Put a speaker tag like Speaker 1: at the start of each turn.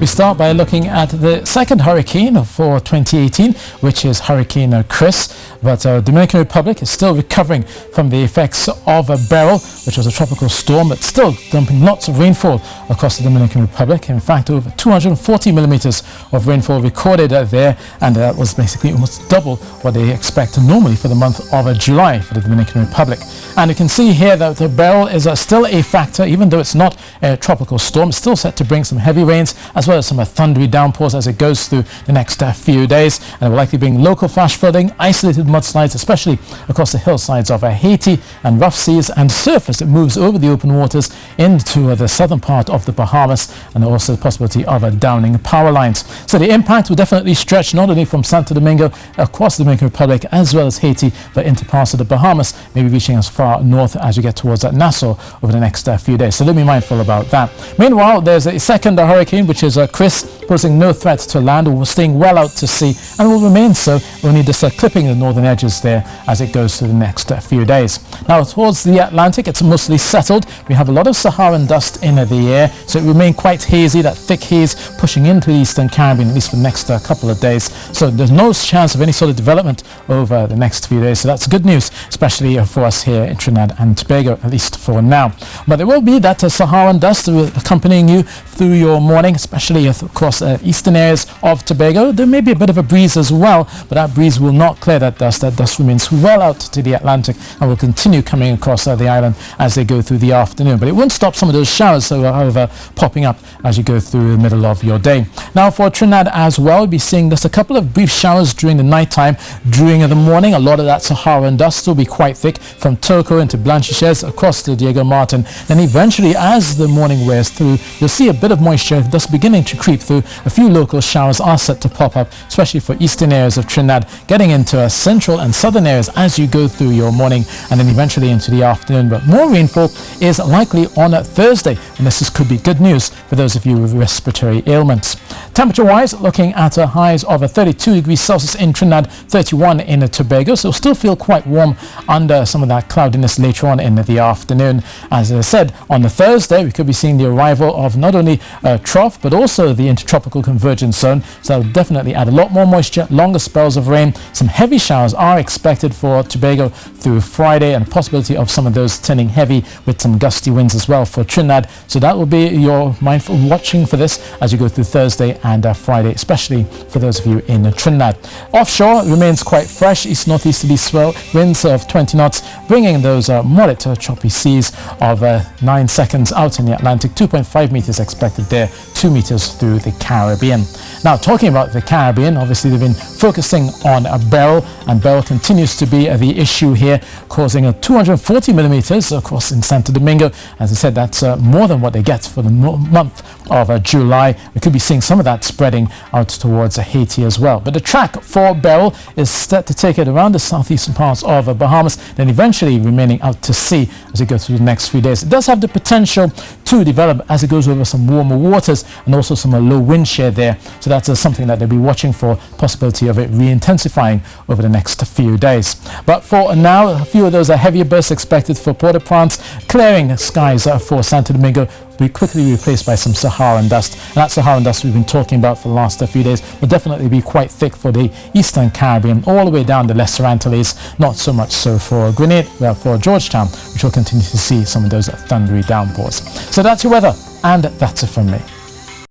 Speaker 1: We start by looking at the second hurricane for 2018, which is Hurricane Chris. But Dominican Republic is still recovering from the effects of Beryl, which was a tropical storm, but still dumping lots of rainfall across the Dominican Republic. In fact, over 240 millimeters of rainfall recorded there, and that was basically almost double what they expect normally for the month of July for the Dominican Republic. And you can see here that the Beryl is still a factor, even though it's not a tropical storm. It's still set to bring some heavy rains as well as some thundery downpours as it goes through the next few days, and it will likely bring local flash flooding, isolated mudslides, especially across the hillsides of Haiti, and rough seas and surf as it moves over the open waters into the southern part of the Bahamas, and also the possibility of downing power lines. So the impact will definitely stretch not only from Santo Domingo across the Dominican Republic as well as Haiti, but into parts of the Bahamas, maybe reaching as far north as you get towards Nassau over the next few days. So let me be mindful about that. Meanwhile, there's a second hurricane, which is Chris, posing no threat to land, or staying well out to sea, and will remain so, only just clipping the northern edges there as it goes through the next few days. Now towards the Atlantic, it's mostly settled. We have a lot of Saharan dust in the air, so it remains quite hazy, that thick haze pushing into the Eastern Caribbean, at least for the next couple of days. So there's no chance of any sort of development over the next few days. So that's good news, especially for us here in Trinidad and Tobago, at least for now. But there will be that Saharan dust accompanying you through your morning, especially across eastern areas of Tobago. There may be a bit of a breeze as well, but that breeze will not clear that dust. That dust remains well out to the Atlantic and will continue coming across the island as they go through the afternoon. But it won't stop some of those showers, so however, popping up as you go through the middle of your day. Now for Trinidad as well, we'll be seeing just a couple of brief showers during the nighttime. During the morning, a lot of that Saharan dust will be quite thick from Turco into Blanchishes across to Diego Martin. Then eventually, as the morning wears through, you'll see a bit of moisture just beginning to creep through. A few local showers are set to pop up, especially for eastern areas of Trinidad, getting into central and southern areas as you go through your morning, and then eventually into the afternoon. But more rainfall is likely on Thursday, and this could be good news for those of you with respiratory ailments. Temperature-wise, looking at highs of 32 degrees Celsius in Trinidad, 31 in Tobago, so still feel quite warm under some of that cloudiness later on in the afternoon. As I said, on the Thursday, we could be seeing the arrival of not only trough, but also the intertropical convergence zone, so that'll definitely add a lot more moisture, longer spells of rain. Some heavy showers are expected for Tobago through Friday, and a possibility of some of those turning heavy with some gusty winds as well for Trinidad. So that will be your mindful watching for this as you go through Thursday and Friday, especially for those of you in Trinidad. Offshore remains quite fresh, east-northeasterly swell winds of 20 knots, bringing those moderate to choppy seas of 9 seconds out in the Atlantic, 2.5 meters expected there, 2 meters through the Caribbean. Now, talking about the Caribbean, obviously they've been focusing on Beryl, and Beryl continues to be the issue here, causing 240 millimeters across in Santo Domingo. As I said, that's more than what they get for the month of July. We could be seeing some of that spreading out towards Haiti as well. But the track for Beryl is set to take it around the southeastern parts of Bahamas, then eventually remaining out to sea as it goes through the next few days. It does have the potential to develop as it goes over some warmer waters and also some low wind shear there. So that's something that they'll be watching for, possibility of it re-intensifying over the next few days. But for now, a few of those heavier bursts expected for Port-au-Prince, clearing skies for Santo Domingo, will be quickly replaced by some Saharan dust. And that Saharan dust we've been talking about for the last few days will definitely be quite thick for the Eastern Caribbean, all the way down the Lesser Antilles, not so much so for Grenada, for Georgetown, which will continue to see some of those thundery downpours. So that's your weather, and that's it from me.